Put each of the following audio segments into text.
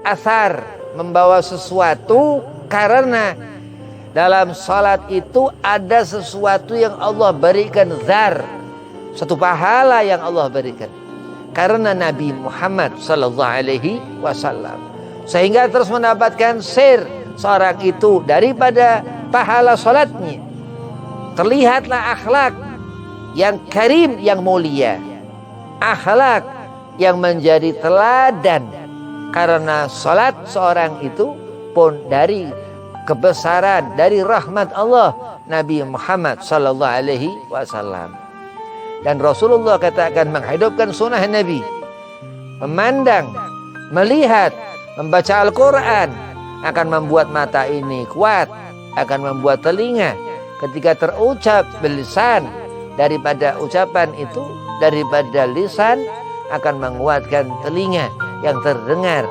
asar, membawa sesuatu, karena dalam salat itu ada sesuatu yang Allah berikan, zar, satu pahala yang Allah berikan karena Nabi Muhammad sallallahu alaihi wasallam, sehingga terus mendapatkan sir seorang itu daripada pahala salatnya. Terlihatlah akhlak yang karim, yang mulia, akhlak yang menjadi teladan, karena salat seorang itu pun dari kebesaran, dari rahmat Allah Nabi Muhammad sallallahu alaihi wasallam. Dan Rasulullah katakan menghidupkan sunnah Nabi, memandang, melihat, membaca Al-Quran akan membuat mata ini kuat, akan membuat telinga ketika terucap belisan, daripada ucapan itu, daripada lisan akan menguatkan telinga yang terdengar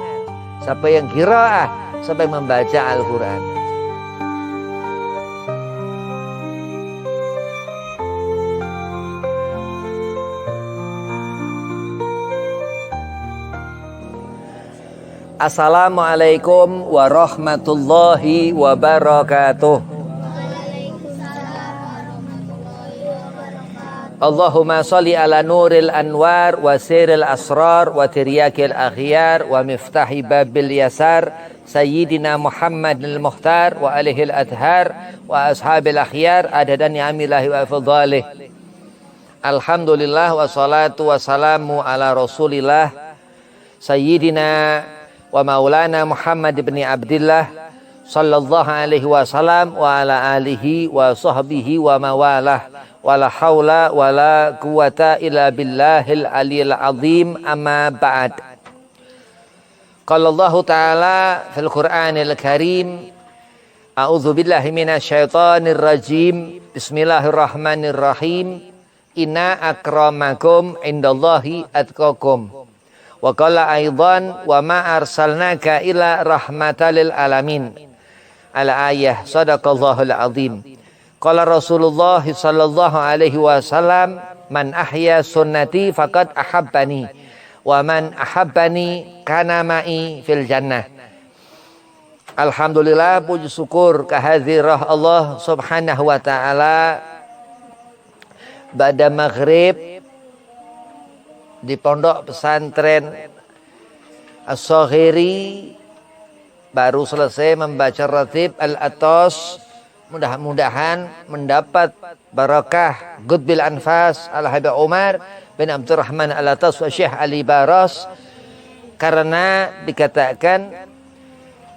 sampai yang qiraah, sampai membaca Al-Quran. Assalamualaikum warahmatullahi wabarakatuh. Allahumma salli ala nuril anwar wa siril asrar wa tiryakil akhyar wa miftahi babil yasar Sayyidina Muhammad al-Mukhtar wa alihil adhar wa ashabil akhyar adadan ni'amillahi wa fadhalih. Alhamdulillah wassalatu wassalamu ala rasulillah Sayyidina wa maulana Muhammad ibn Abdillah sallallahu alaihi wasallam wa ala alihi wa sahbihi wa mawalah, wala haula wala quwata illa billahil aliyil azim, amma ba'd. Qala Allah ta'ala fil Qur'anil Karim, a'udzu billahi minasyaitonir rajim, bismillahirrahmanirrahim, inna akramakum indallahi atqakum. Wa qala aidan wa ma arsalnaka ila rahmatal alamin. Al-ayah, sadaqallahul azim. Qala Rasulullah sallallahu alaihi wasallam, man ahya sunnati faqad ahabbani wa man ahabbani kana ma'i fil jannah. Alhamdulillah, puji syukur kehadiran Allah subhanahu wa ta'ala. Ba'da maghrib di pondok pesantren As-Saghiri baru selesai membaca ratib Al-Atas. Mudah-mudahan mendapat barakah Gudbil Anfas Al-Habib Umar bin Abdurrahman Al-Atas wa Syekh Ali Baras, karena dikatakan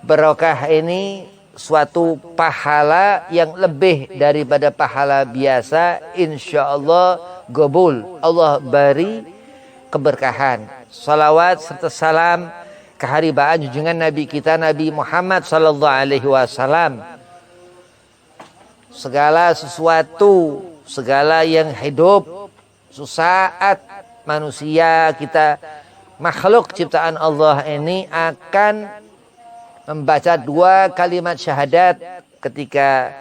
barakah ini suatu pahala yang lebih daripada pahala biasa. Insyaallah gobul, Allah beri keberkahan. Salawat serta salam keharibaan junjungan Nabi kita Nabi Muhammad sallallahu alaihi wasallam. Segala sesuatu, segala yang hidup, sesaat manusia kita, makhluk ciptaan Allah ini akan membaca dua kalimat syahadat ketika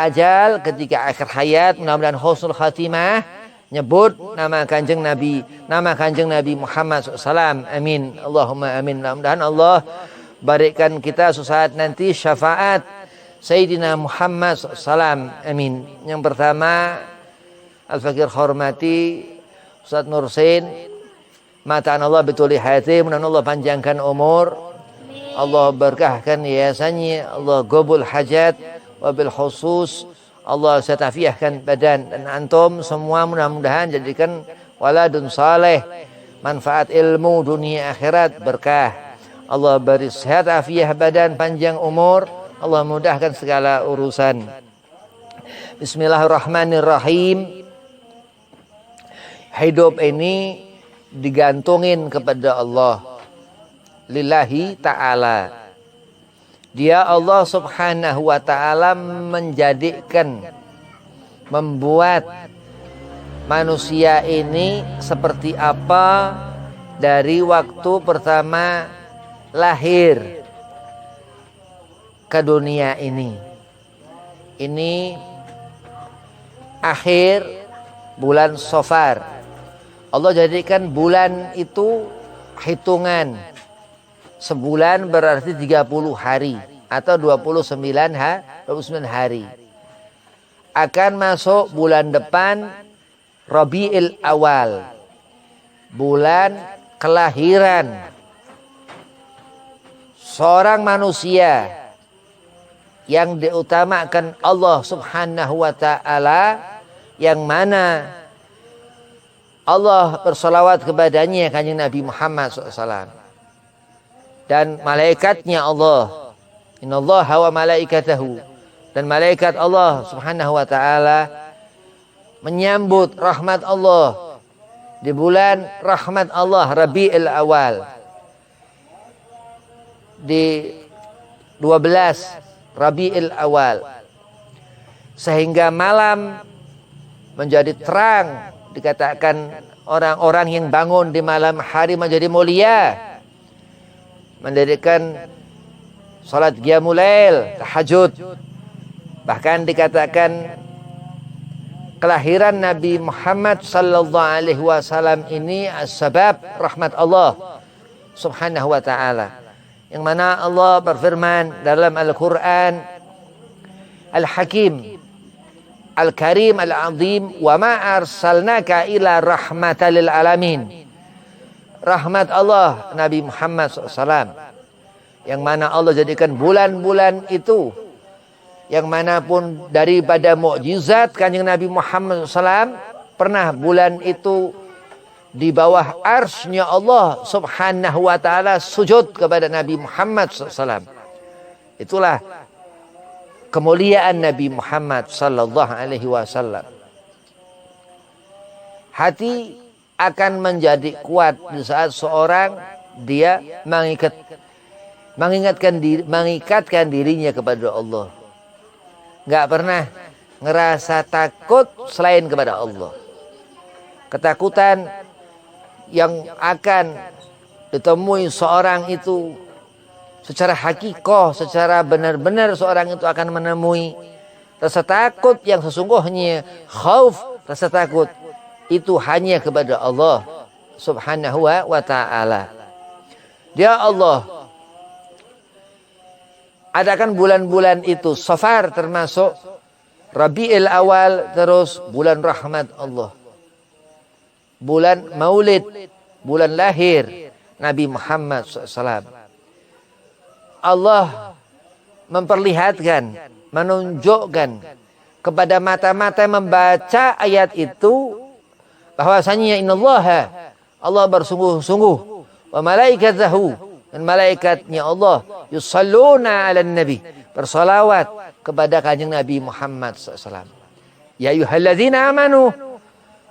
ajal, ketika akhir hayat, mudah-mudahan husnul khatimah, nyebut nama kanjeng Nabi Muhammad SAW. Amin, Allahumma amin. Mudah-mudahan Allah berikan kita sesaat nanti syafaat Sayyidina Muhammad SAW. Amin. Yang pertama, Al-Fakir hormati Ustaz Nursin, mataan Allah betuli hati, mudah-mudahan Allah panjangkan umur, Allah berkahkan yayasannya, Allah gobul hajat, wabil khusus Allah setafiahkan badan, dan antum semua mudah-mudahan jadikan waladun saleh, manfaat ilmu dunia akhirat, berkah. Allah beri sehat afiah badan, panjang umur, Allah mudahkan segala urusan. Bismillahirrahmanirrahim. Hidup ini digantungin kepada Allah, lillahi ta'ala. Dia Allah subhanahu wa ta'ala menjadikan, membuat manusia ini seperti apa dari waktu pertama lahir ke dunia ini. Ini akhir bulan Safar. Allah jadikan bulan itu hitungan Sebulan berarti 30 hari atau 29 hari. Akan masuk bulan depan Rabiul Awal, bulan kelahiran seorang manusia yang diutamakan Allah Subhanahu wa taala, yang mana Allah bersalawat kepadanya, kanjeng Nabi Muhammad SAW, dan malaikatnya Allah, innallaha wa malaikatahu, dan malaikat Allah Subhanahu wa taala menyambut rahmat Allah di bulan rahmat Allah Rabiul Awal, di 12 Rabiul Awal, sehingga malam menjadi terang. Dikatakan orang-orang yang bangun di malam hari menjadi mulia, mendirikan salat qiyamul lail, tahajud. Bahkan dikatakan kelahiran Nabi Muhammad sallallahu alaihi wasallam ini sebab rahmat Allah Subhanahu wa taala, yang mana Allah berfirman dalam Al-Qur'an, Al-Hakim Al-Karim Al-Azim, wa ma arsalnaka ila rahmatan lil alamin. Rahmat Allah Nabi Muhammad SAW, yang mana Allah jadikan bulan-bulan itu, yang manapun daripada mukjizat kanjeng Nabi Muhammad SAW, pernah bulan itu di bawah arsy-Nya Allah Subhanahu wa taala sujud kepada Nabi Muhammad SAW. Itulah kemuliaan Nabi Muhammad sallallahu alaihi wasallam. Hati akan menjadi kuat di saat seorang dia mengikatkan dirinya kepada Allah. Enggak pernah ngerasa takut selain kepada Allah. Ketakutan yang akan ditemui seorang itu secara hakikoh, secara benar-benar seorang itu akan menemui rasa takut yang sesungguhnya, khauf, rasa takut itu hanya kepada Allah Subhanahu wa ta'ala. Dia Allah adakan bulan-bulan itu, Safar termasuk, Rabiul Awal, terus bulan rahmat Allah, bulan maulid, bulan lahir Nabi Muhammad SAW. Allah memperlihatkan, menunjukkan kepada mata-mata yang membaca ayat itu bahwasanya innallaha, Allah bersungguh-sungguh, wa malaikatahu, dan malaikatnya Allah, yusalluna 'alan nabi, bersalawat kepada kanjeng Nabi Muhammad SAW. Ya ayyuhalladzina amanu,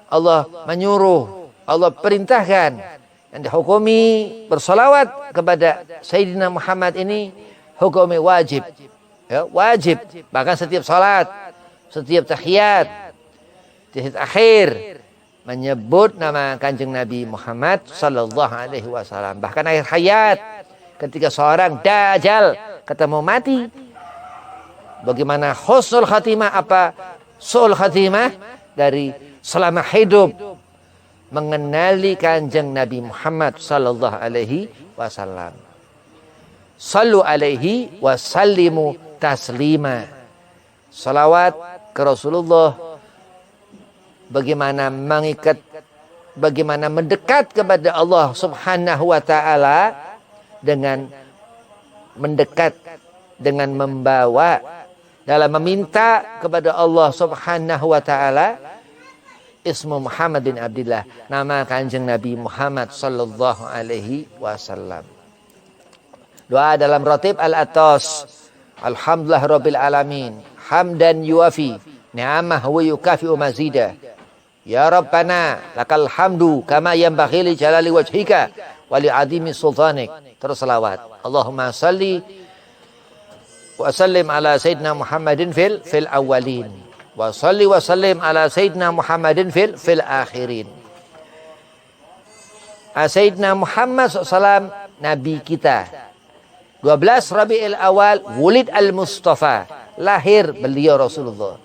Allah menyuruh, Allah perintahkan, yang dihukumi bersalawat kepada Sayyidina Muhammad ini hukumi wajib, ya, wajib. Bahkan setiap salat, setiap tahiyat, tahiyat akhir menyebut nama kanjeng Nabi Muhammad sallallahu alaihi wasallam. Bahkan akhir hayat, ketika seorang dajjal ketemu mati, bagaimana husnul khatimah, apa su'ul khatimah dari selama hidup mengenali kanjeng Nabi Muhammad sallallahu alaihi wasallam. Sallu alaihi wasallimu taslima. Salawat ke Rasulullah, bagaimana mendekat kepada Allah Subhanahu wa taala dengan mendekat, dengan membawa, dalam meminta kepada Allah Subhanahu wa taala ismu Muhammad bin Abdillah, nama kanjeng Nabi Muhammad sallallahu alaihi wasallam. Doa dalam ratib al-atas, alhamdulillah rabbil alamin, hamdan yuafi ni'amah wa yukafi'u mazidah. Ya Rabbana lakal hamdu kama yanbaghi li jalali wajhika wa li 'azimi sultanik. Terus selawat. Allahumma salli wa sallim ala sayyidina Muhammadin fil awwalin. Wa salli wa sallim ala Sayyidina Muhammadin fil akhirin. Sayyidina Muhammad SAW, Nabi kita. 12 Rabiul Awal, wulid al-Mustafa, lahir beliau Rasulullah.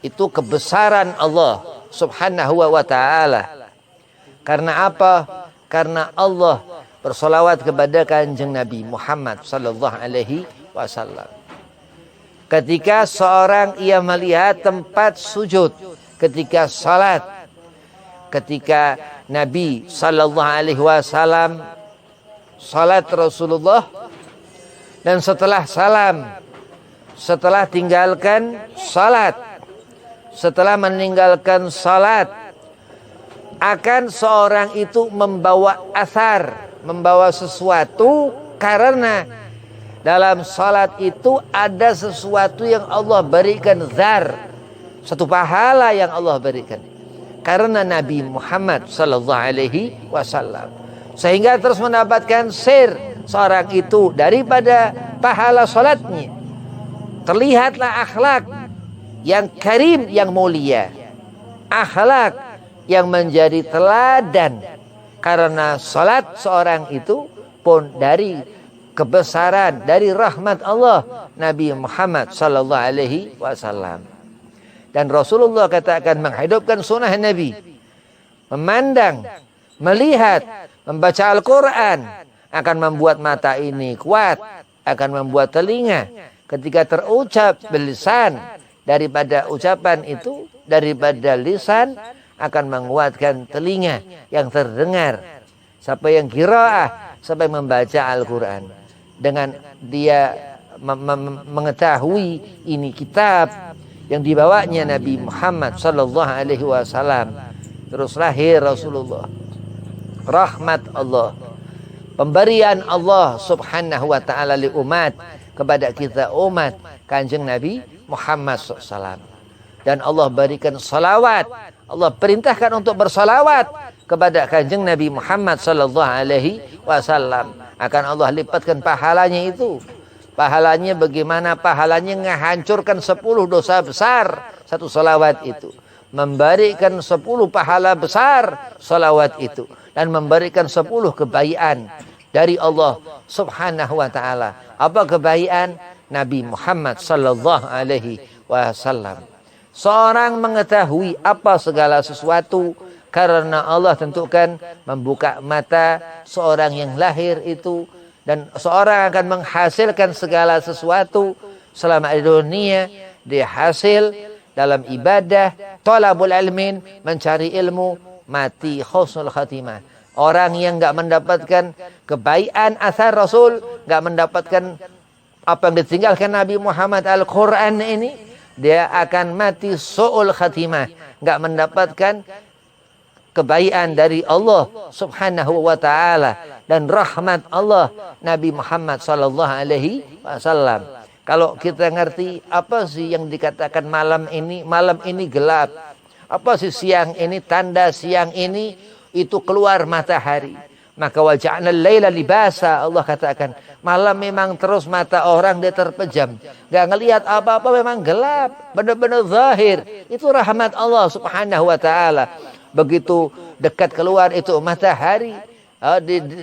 Itu kebesaran Allah Subhanahu wa ta'ala. Karena apa? Karena Allah bersolawat kepada Kanjeng Nabi Muhammad sallallahu alaihi wasallam. Ketika seorang ia melihat tempat sujud ketika salat, ketika Nabi sallallahu alaihi wasallam salat Rasulullah, dan setelah salam, setelah tinggalkan salat, setelah meninggalkan salat, akan seorang itu membawa asar, membawa sesuatu, karena dalam salat itu ada sesuatu yang Allah berikan, zar, satu pahala yang Allah berikan karena Nabi Muhammad sallallahu alaihi wasallam, sehingga terus mendapatkan sir seorang itu daripada pahala salatnya. Terlihatlah akhlak yang karim, yang mulia, akhlak yang menjadi teladan, karena salat seorang itu pun dari kebesaran, dari rahmat Allah Nabi Muhammad sallallahu alaihi wasallam. Dan Rasulullah katakan menghidupkan sunnah Nabi, memandang, melihat, membaca Al-Quran akan membuat mata ini kuat, akan membuat telinga ketika terucap belisan, daripada ucapan itu, daripada lisan akan menguatkan telinga yang terdengar. Siapa yang qiraah, siapa yang membaca Al-Quran, dengan dia mengetahui ini kitab yang dibawanya Nabi Muhammad sallallahu alaihi wasallam, terus lahir Rasulullah, rahmat Allah, pemberian Allah subhanahu wa ta'ala li umat, kepada kita umat Kanjeng Nabi Muhammad SAW. Dan Allah berikan salawat, Allah perintahkan untuk bersalawat kepada Kanjeng Nabi Muhammad sallallahu alaihi wasallam. Akan Allah lipatkan pahalanya itu. Pahalanya bagaimana? Pahalanya menghancurkan 10 dosa besar satu salawat itu. Memberikan 10 pahala besar salawat itu. Dan memberikan 10 kebaikan dari Allah subhanahu wa ta'ala. Apa kebaikan? Nabi Muhammad sallallahu alaihi wasallam. Seorang mengetahui apa segala sesuatu karena Allah tentukan membuka mata seorang yang lahir itu, dan seorang akan menghasilkan segala sesuatu selama di dunia. Dia hasil dalam ibadah, thalabul ilmin, mencari ilmu, mati husnul khatimah. Orang yang enggak mendapatkan kebaikan asar Rasul, enggak mendapatkan apa yang ditinggalkan Nabi Muhammad Al-Quran ini, dia akan mati su'ul khatimah, enggak mendapatkan kebaikan dari Allah subhanahu wa ta'ala dan rahmat Allah Nabi Muhammad sallallahu alaihi wasallam. Kalau kita ngerti apa sih yang dikatakan malam ini gelap, apa sih siang ini, tanda siang ini itu keluar matahari, maka waja'nal laila libasa, Allah katakan malam memang terus mata orang dia terpejam, gak ngelihat apa-apa, memang gelap, benar-benar zahir. Itu rahmat Allah subhanahu wa ta'ala. Begitu dekat keluar itu matahari,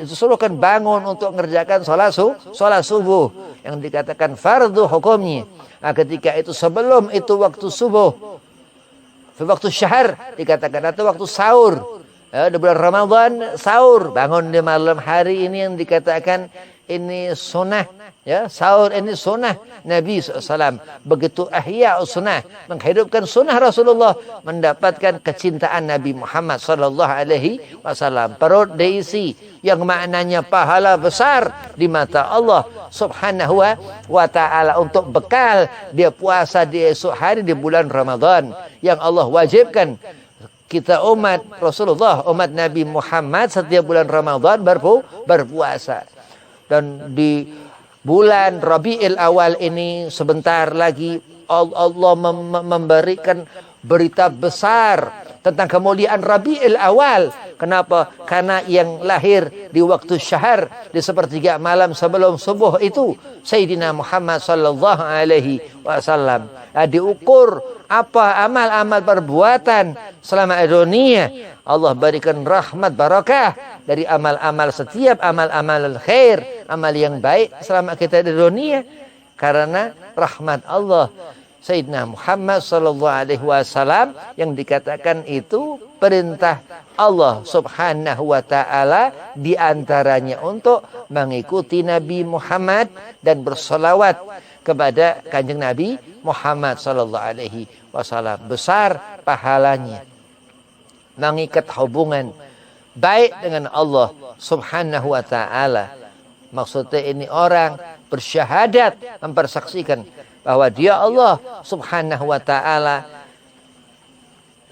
disuruhkan bangun untuk mengerjakan sholat subuh yang dikatakan fardu hukumnya. Nah, ketika itu sebelum itu waktu subuh, waktu syahar dikatakan, atau waktu sahur, di bulan Ramadan sahur, bangun di malam hari ini yang dikatakan ini sunnah, ya, sahur ini sunnah Nabi SAW. Begitu ahya sunnah, menghidupkan sunnah Rasulullah, mendapatkan kecintaan Nabi Muhammad sallallahu alaihi wasallam. Perut diisi yang maknanya pahala besar di mata Allah subhanahu wa ta'ala, untuk bekal dia puasa di esok hari di bulan Ramadan yang Allah wajibkan kita umat Rasulullah, umat Nabi Muhammad, setiap bulan Ramadan berpuasa. Dan di bulan Rabiul Awal ini sebentar lagi Allah memberikan berita besar tentang kemuliaan Rabiul Awal. Kenapa? Karena yang lahir di waktu syahar, di sepertiga malam sebelum subuh itu Sayyidina Muhammad sallallahu alaihi wasallam. Diukur apa amal-amal perbuatan selama dunia, Allah berikan rahmat barakah dari amal-amal, setiap amal-amal khair, amal yang baik selama kita di dunia, karena rahmat Allah Sayyidina Muhammad sallallahu alaihi wasallam yang dikatakan itu perintah Allah Subhanahu wa taala, di antaranya untuk mengikuti Nabi Muhammad dan bersolawat kepada Kanjeng Nabi Muhammad sallallahu alaihi wasallam. Besar pahalanya mengikat hubungan baik dengan Allah Subhanahu wa taala. Maksudnya ini orang bersyahadat, mempersaksikan bahwa dia Allah Subhanahu wa taala,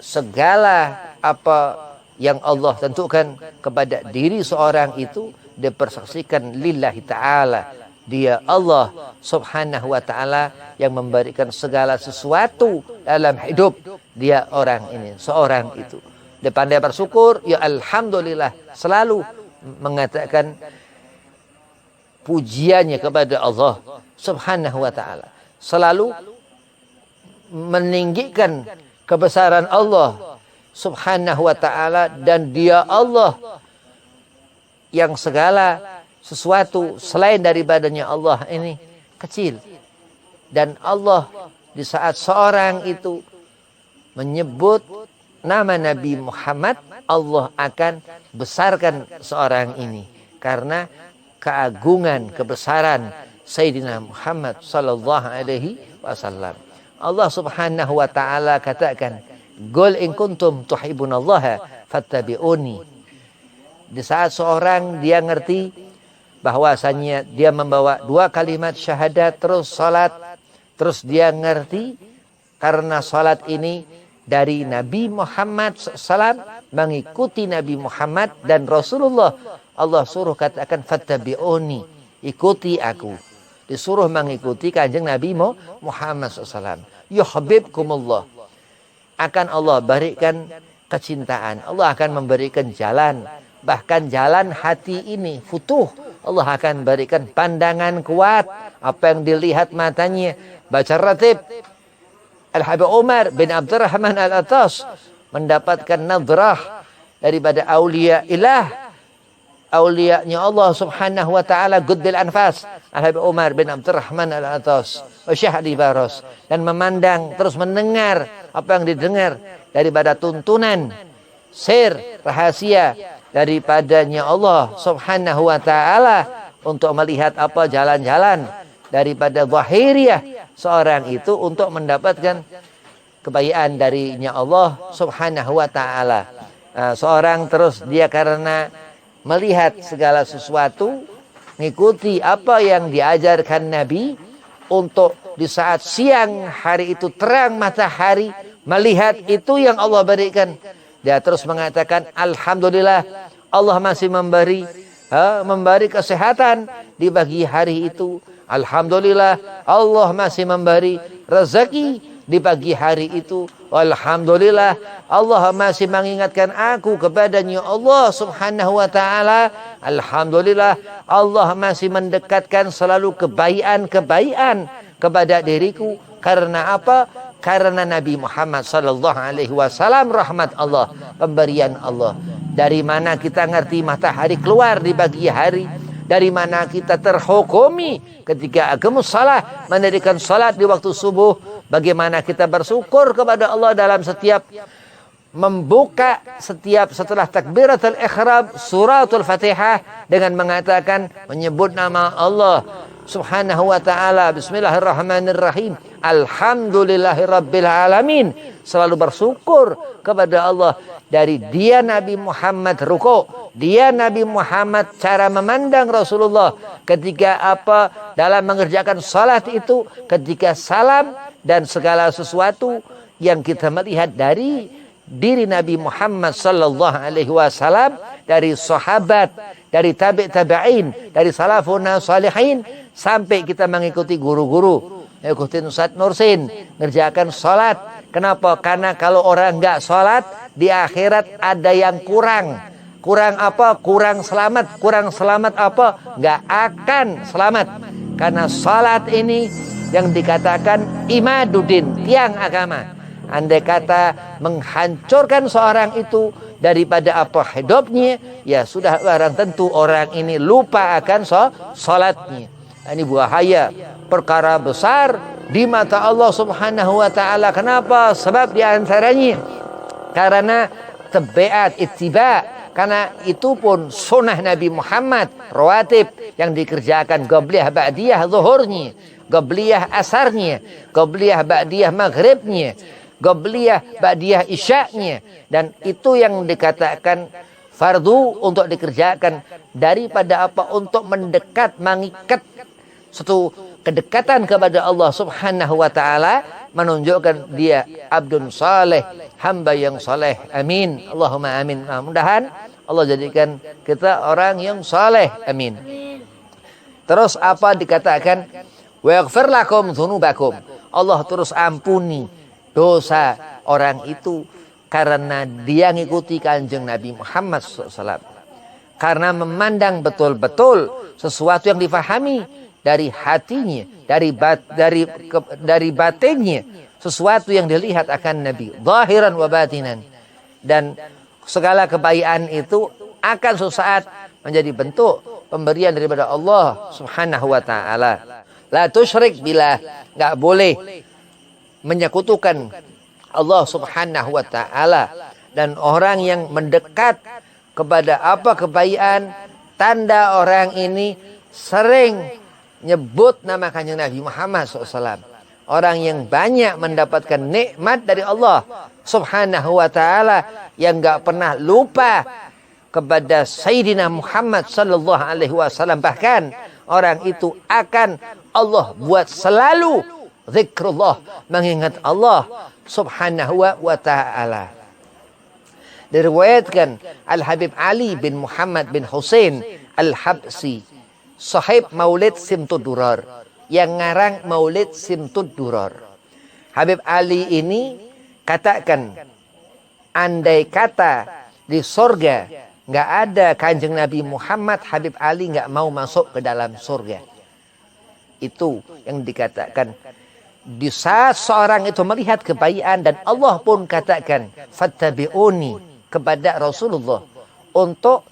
segala apa yang Allah tentukan kepada diri seorang itu dipersaksikan lillahi taala. Dia Allah Subhanahu wa taala yang memberikan segala sesuatu dalam hidup dia orang ini, seorang itu. Dia pandai bersyukur, ya alhamdulillah, selalu mengatakan pujiannya kepada Allah Subhanahu wa taala. Selalu meninggikan kebesaran Allah Subhanahu wa taala, dan dia Allah yang segala sesuatu selain daripadanya Allah ini kecil. Dan Allah di saat seorang itu menyebut nama Nabi Muhammad, Allah akan besarkan seorang ini karena keagungan kebesaran Sayyidina Muhammad sallallahu alaihi wasallam. Allah Subhanahu wa taala katakan, "Qul in kuntum tuhibbunallaha fattabi'uni." Di saat seorang dia ngerti bahwasanya dia membawa dua kalimat syahadat terus salat, terus dia ngerti karena salat ini dari Nabi Muhammad SAW, mengikuti Nabi Muhammad dan Rasulullah. Allah suruh katakan fattabi'uni, ikuti aku. Disuruh mengikuti Kanjeng Nabi Muhammad SAW. Yuhibbukumullah. Akan Allah berikan kecintaan. Allah akan memberikan jalan. Bahkan jalan hati ini futuh. Allah akan berikan pandangan kuat. Apa yang dilihat matanya. Baca ratib. Al-Habib Umar bin Abdurrahman Al-Atas mendapatkan nadrah daripada aulia ilah. Aulianya Allah Subhanahu wa taala Guddil Anfas, Al-Habib Umar bin Abdurrahman Al-Atas wa Syahdi Baros, dan memandang terus mendengar apa yang didengar daripada tuntunan sir rahasia daripadanya Allah Subhanahu wa taala, untuk melihat apa jalan-jalan daripada zahiriyah seorang itu untuk mendapatkan kebaikan darinya Allah Subhanahu wa taala. Seorang terus dia karena melihat segala sesuatu, mengikuti apa yang diajarkan Nabi, untuk di saat siang hari itu terang matahari, melihat itu yang Allah berikan. Dia terus mengatakan, alhamdulillah, Allah masih memberi kesehatan di pagi hari itu. Alhamdulillah, Allah masih memberi rezeki di pagi hari itu. Alhamdulillah, Allah masih mengingatkan aku kepadanya Allah Subhanahu wa taala. Alhamdulillah, Allah masih mendekatkan selalu kebaikan kepada diriku. Karena apa? Karena Nabi Muhammad sallallahu alaihi wasallam rahmat Allah, pemberian Allah. Dari mana kita ngerti matahari keluar di pagi hari? Dari mana kita terhukumi ketika agama salat, mendirikan salat di waktu subuh? Bagaimana kita bersyukur kepada Allah dalam setiap membuka setelah takbiratul ihram suratul Fatihah dengan mengatakan, menyebut nama Allah Subhanahu wa taala, bismillahirrahmanirrahim, alhamdulillahirabbil alamin. Selalu bersyukur kepada Allah. Dari dia Nabi Muhammad ruku', dia Nabi Muhammad cara memandang Rasulullah ketika apa dalam mengerjakan salat itu, ketika salam dan segala sesuatu yang kita melihat dari diri Nabi Muhammad sallallahu alaihi wasallam, dari sahabat, dari tabi'in, dari salafun salihin, sampai kita mengikuti guru-guru, ikutin Ustaz Nursin, ngerjakan salat. Kenapa? Karena kalau orang enggak salat di akhirat ada yang kurang. Kurang apa? Kurang selamat. Kurang selamat apa? Enggak akan selamat. Karena salat ini yang dikatakan imaduddin, tiang agama. Andai kata menghancurkan seorang itu daripada apa hidupnya, ya sudah barang tentu orang ini lupa akan salatnya. Ini bahaya, perkara besar di mata Allah Subhanahu wa taala. Kenapa? Sebab di antaranya karena tabiat ittiba, karena itu pun sunnah Nabi Muhammad rawatib yang dikerjakan qabliyah ba'diyah zuhurnya, qabliyah asarnya, qabliyah ba'diyah maghribnya, qabliyah ba'diyah isya'nya, dan itu yang dikatakan fardu untuk dikerjakan daripada apa? Untuk mendekat, mengikat satu kedekatan kepada Allah Subhanahu wa taala, menunjukkan dia abdun saleh, hamba yang saleh. Amin. Allahumma amin. Mudah-mudahan Allah jadikan kita orang yang saleh. Amin. Terus apa dikatakan? Wa yaghfir lakum dzunubakum. Allah terus ampuni dosa orang itu karena dia ngikuti Kanjeng Nabi Muhammad SAW. Karena memandang betul-betul sesuatu yang difahami dari hatinya, dari batinnya, sesuatu yang dilihat akan Nabi, zahiran wa batinan. Dan segala kebaikan itu akan sesaat menjadi bentuk pemberian daripada Allah Subhanahu wa taala. La tusyrik billah, enggak boleh menyekutukan Allah Subhanahu wa taala. Dan orang yang mendekat kepada apa kebaikan, tanda orang ini sering nyebut nama Kanjeng Nabi Muhammad SAW. Orang yang banyak mendapatkan nikmat dari Allah Subhanahu wa taala, yang enggak pernah lupa kepada Sayyidina Muhammad sallallahu alaihi wasallam. Bahkan orang itu akan Allah buat selalu zikrullah, mengingat Allah Subhanahu wa taala. Diriwayatkan Al-Habib Ali bin Muhammad bin Husain Al-Habsi, sahib Maulid Simtud Durar, yang ngarang Maulid Simtud Durar. Habib Ali ini katakan, andai kata di surga nggak ada Kanjeng Nabi Muhammad, Habib Ali nggak mau masuk ke dalam surga. Itu yang dikatakan. Di saat seorang itu melihat kebaikan, dan Allah pun katakan fattabi'uni kepada Rasulullah, untuk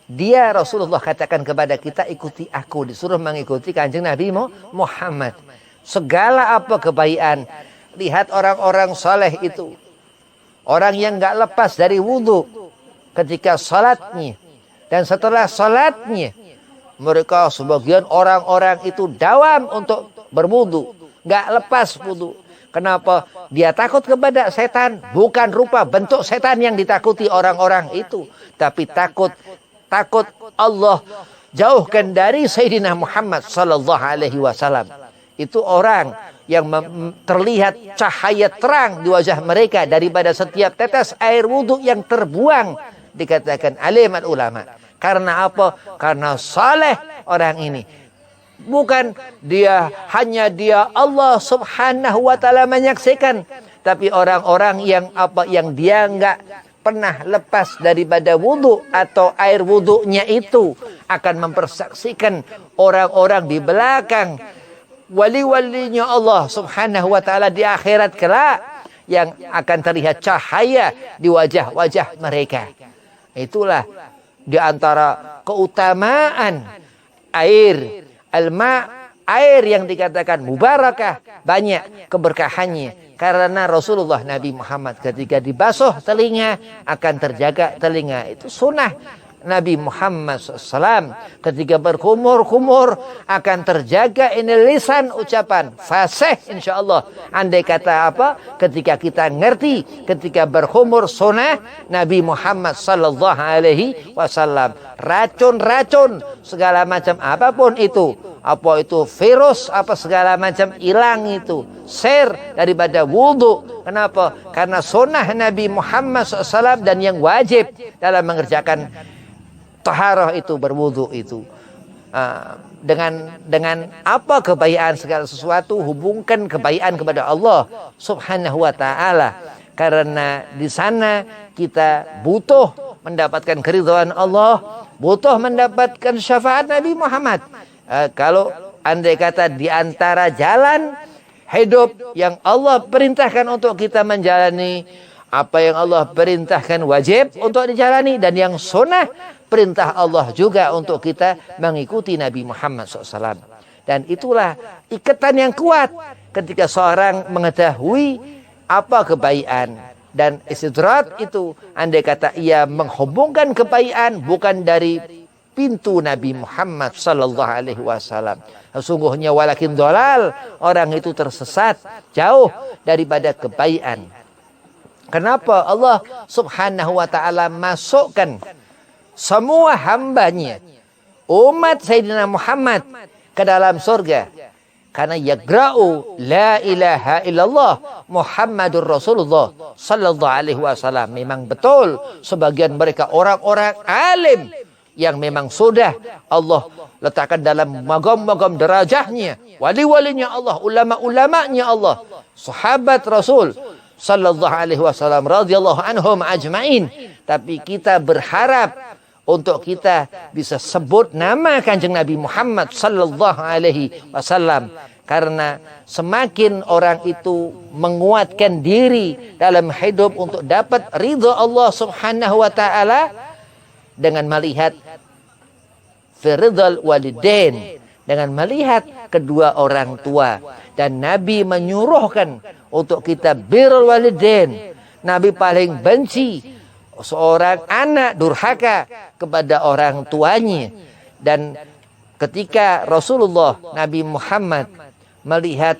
dia Rasulullah katakan kepada kita, ikuti aku, disuruh mengikuti Kanjeng Nabi Muhammad. Segala apa kebaikan, lihat orang-orang saleh itu, orang yang enggak lepas dari wudu ketika salatnya, dan setelah salatnya mereka sebagian orang-orang itu dawam untuk berwudu, enggak lepas wudu. Kenapa? Dia takut kepada setan, bukan rupa bentuk setan yang ditakuti orang-orang itu, tapi takut Allah jauhkan dari Sayyidina Muhammad sallallahu alaihi wasallam. Itu orang yang terlihat cahaya terang di wajah mereka daripada setiap tetes air wudhu yang terbuang, dikatakan alimat ulama. Karena apa? Karena saleh orang ini. Bukan hanya dia Allah Subhanahu wa taala menyaksikan, tapi orang-orang yang dia enggak pernah lepas daripada wudu atau air wudunya itu akan mempersaksikan orang-orang di belakang wali-walinya Allah Subhanahu wa taala di akhirat kelak, yang akan terlihat cahaya di wajah-wajah mereka. Itulah di antara keutamaan air air yang dikatakan mubarakah, banyak keberkahannya. Karena Rasulullah Nabi Muhammad ketika dibasuh telinga akan terjaga telinga. Itu sunnah Nabi Muhammad SAW. Ketika berkumur-kumur akan terjaga ini lisan ucapan fasih insyaallah. Andai kata apa? Ketika kita ngerti, ketika berkumur sunnah Nabi Muhammad sallallahu alaihi wasallam. Racun-racun segala macam apapun itu, apa itu virus, apa segala macam, hilang itu. Share daripada wudu. Kenapa? Karena sunnah Nabi Muhammad SAW, dan yang wajib dalam mengerjakan taharah itu, berwudu itu. Dengan apa kebaikan segala sesuatu, hubungkan kebaikan kepada Allah Subhanahu wa taala. Karena di sana kita butuh mendapatkan keridhaan Allah, butuh mendapatkan syafaat Nabi Muhammad. Kalau andai kata di antara jalan hidup yang Allah perintahkan untuk kita menjalani, apa yang Allah perintahkan wajib untuk dijalani, dan yang sunnah perintah Allah juga untuk kita mengikuti Nabi Muhammad SAW. Dan itulah ikatan yang kuat ketika seorang mengetahui apa kebaikan. Dan istidrat itu andai kata ia menghubungkan kebaikan bukan dari pintu Nabi Muhammad sallallahu alaihi wasallam. Sesungguhnya walakin dolal, orang itu tersesat jauh daripada kebaikan. Kenapa Allah subhanahu wa ta'ala masukkan semua hambanya, umat Sayyidina Muhammad, ke dalam surga? Karena yagra'u la ilaha illallah Muhammadur Rasulullah sallallahu alaihi wasallam. Memang betul sebagian mereka orang-orang alim yang memang sudah Allah letakkan dalam magam-magam derajahnya, wali-walinya Allah, ulama-ulamanya Allah, sahabat Rasul sallallahu alaihi wasallam radhiyallahu anhum ajmain. Tapi kita berharap untuk kita bisa sebut nama Kanjeng Nabi Muhammad sallallahu alaihi wasallam, karena semakin orang itu menguatkan diri dalam hidup untuk dapat ridha Allah Subhanahu wa taala dengan melihat firidhal walidain, dengan melihat kedua orang tua. Dan Nabi menyuruhkan untuk kita birrul walidain. Nabi paling benci seorang anak durhaka kepada orang tuanya. Dan ketika Rasulullah Nabi Muhammad melihat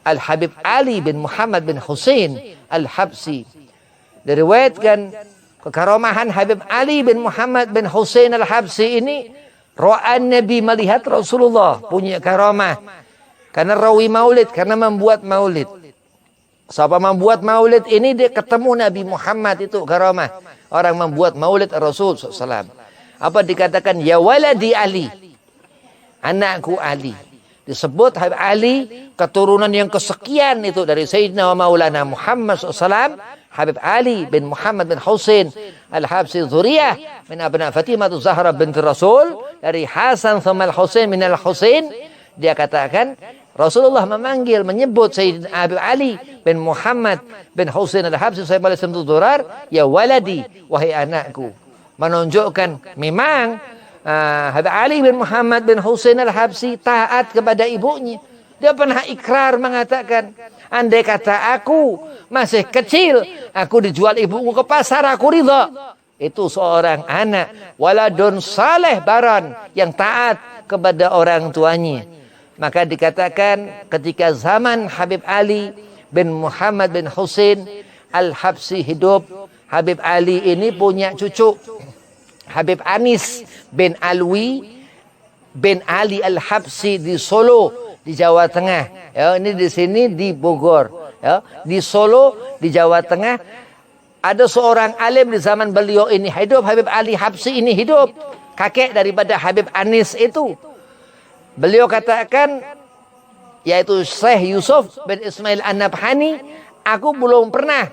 Al-Habib Ali bin Muhammad bin Husain Al-Habsi, diriwayatkan kekaromahan Habib Ali bin Muhammad bin Husain Al-Habsi ini, ro'an Nabi melihat Rasulullah punya karamah karena rawi maulid, karena membuat maulid. Siapa membuat maulid ini dia ketemu Nabi Muhammad, itu karamah. Orang membuat maulid Rasul SAW. Apa dikatakan? Ya waladi Ali, anakku Ali. Disebut Habib Ali, keturunan yang kesekian itu dari Sayyidina wa Maulana Muhammad SAW. Habib Ali bin Muhammad bin Husain Al-Habsi Zuriyah min abna Fatimah Zahra binti Rasul, dari Hasan thumma Al-Husain min Al-Husain. Dia katakan Rasulullah menyebut Sayyidina Habib Ali bin Muhammad bin Husain Al-Habsi Sahib al-Islam Durar, ya waladi, wahai anakku. Menunjukkan memang Habib Ali bin Muhammad bin Husain Al-Habsi taat kepada ibunya. Dia pernah ikrar mengatakan, andai kata aku masih kecil, aku dijual ibuku ke pasar, aku ridha. Itu seorang anak waladun saleh baron, yang taat kepada orang tuanya. Maka dikatakan ketika zaman Habib Ali bin Muhammad bin Husain Al-Habsi hidup, Habib Ali ini punya cucu, Habib Anis bin Alwi bin Ali Al-Habsi di Solo, di Jawa Tengah. Ya, ini di sini di Bogor. Ya, di Solo, di Jawa Tengah. Ada seorang alim di zaman beliau ini hidup, Habib Ali Habsi ini hidup, kakek daripada Habib Anis itu. Beliau katakan, yaitu Syekh Yusuf bin Ismail An-Nabhani, aku belum pernah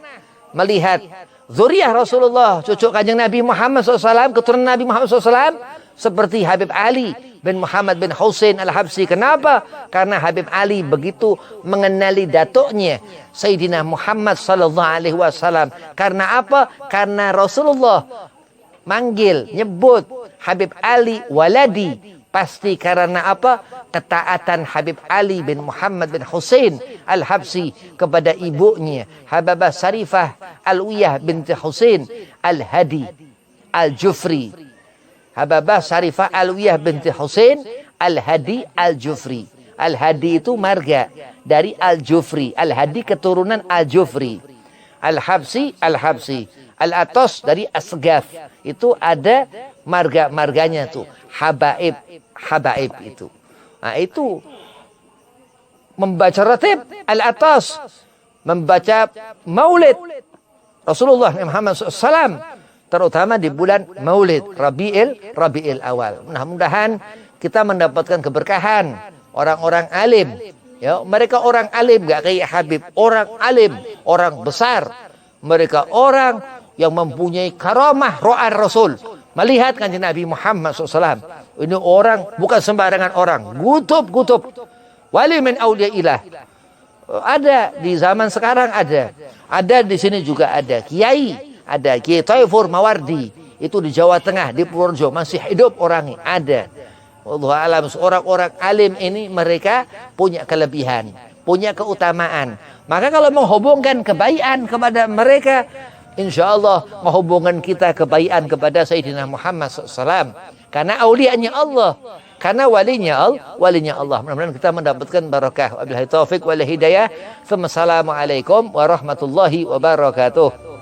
melihat zuriyah Rasulullah, cucu Kanjeng Nabi Muhammad SAW, keturunan Nabi Muhammad SAW, seperti Habib Ali bin Muhammad bin Husain Al-Habsi. Kenapa? Karena Habib Ali begitu mengenali datuknya Sayyidina Muhammad sallallahu alaihi wasallam. Karena apa? Karena Rasulullah manggil, nyebut Habib Ali waladi. Pasti karena apa? Ketaatan Habib Ali bin Muhammad bin Husain Al-Habsi kepada ibunya, Hababah Sarifah Alwiyah binti Husain Al-Hadi Al-Jufri. Hababah Sarifah Alwiyah binti Husain Al-Hadi Al-Jufri. Al-Hadi itu marga dari Al-Jufri. Al-Hadi keturunan Al-Jufri. Al-Habsi, Al-Habsi. Al-Atos dari Asgaf. Itu ada marga-marganya tuh. Habaib, Habaib itu. Nah, itu membaca ratib Al-Atas, membaca maulid Rasulullah Muhammad SAW, terutama di bulan maulid Rabi'il Awal. Mudah-mudahan kita mendapatkan keberkahan orang-orang alim. Ya, mereka orang alim, gak kayak Habib, orang alim, orang besar. Mereka orang yang mempunyai karamah ro'an Rasul. Melihat Kanjeng Nabi Muhammad SAW. Ini orang bukan sembarangan orang. Gutub. Wali min awliyaillah. Ada di zaman sekarang ada. Ada di sini juga ada. Kiai. Ada Kiai Taifur Mawardi. Itu di Jawa Tengah, di Purworejo. Masih hidup orangnya. Ada. Wallahu alam. Orang-orang alim ini mereka punya kelebihan, punya keutamaan. Maka kalau menghubungkan kebaikan kepada mereka, insya Allah menghubungkan kita kebaikan kepada Sayyidina Muhammad SAW. Karena aulianya Allah, karena walinya Allah. Mudah-mudahan kita mendapatkan barakah. Wabillahi taufik wal hidayah. Assalamualaikum warahmatullahi wabarakatuh.